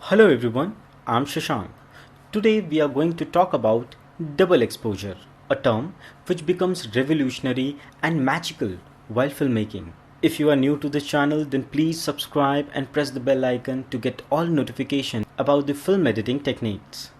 Hello everyone, I'm iSheshank. Today we are going to talk about double exposure, a term which becomes revolutionary and magical while filmmaking. If you are new to this channel, then please subscribe and press the bell icon to get all notifications about the film editing techniques.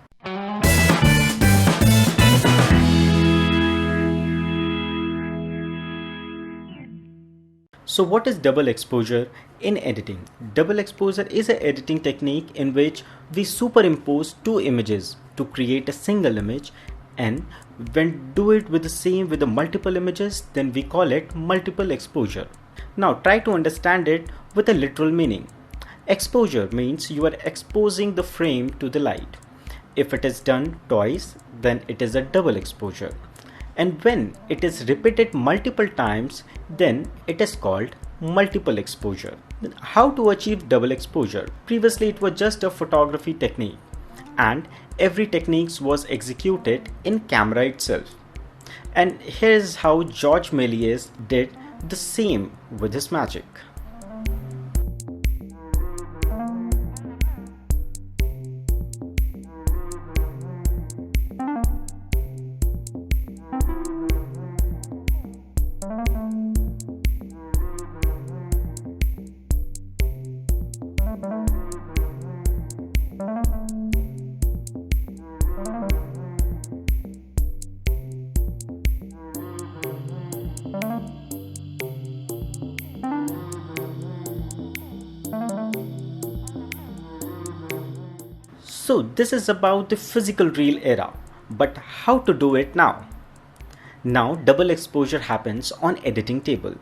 So what is double exposure in editing? Double exposure is an editing technique in which we superimpose two images to create a single image, and when do it with the multiple images, then we call it multiple exposure. Now try to understand it with a literal meaning. Exposure means you are exposing the frame to the light. If it is done twice, then it is a double exposure. And when it is repeated multiple times, then it is called multiple exposure. How to achieve double exposure? Previously it was just a photography technique, and every technique was executed in camera itself. And here's how Georges Méliès did the same with his magic. So this is about the physical reel era, but how to do it now? Now double exposure happens on editing table.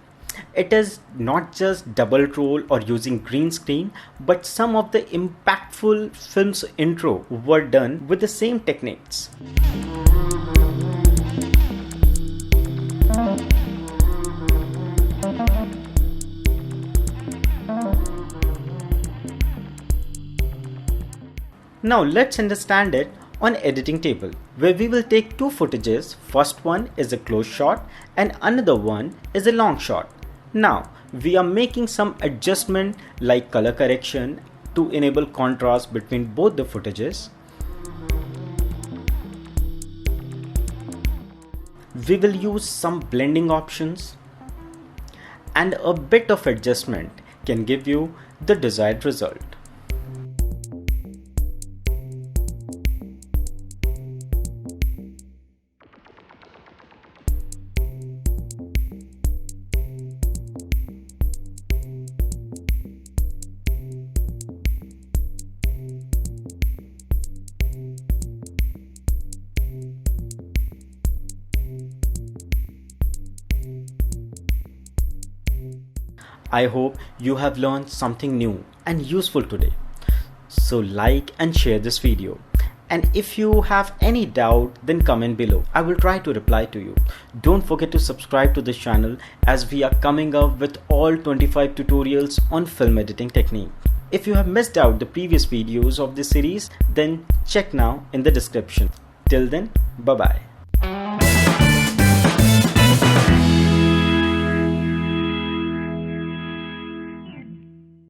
It is not just double roll or using green screen, but some of the impactful film's intro were done with the same techniques. Now let's understand it on editing table, where we will take two footages. First one is a close shot and another one is a long shot. Now we are making some adjustment like color correction to enable contrast between both the footages. We will use some blending options, and a bit of adjustment can give you the desired result. I hope you have learned something new and useful today. So like and share this video. And if you have any doubt, then comment below. I will try to reply to you. Don't forget to subscribe to this channel, as we are coming up with all 25 tutorials on film editing technique. If you have missed out the previous videos of this series, then check now in the description. Till then, bye bye.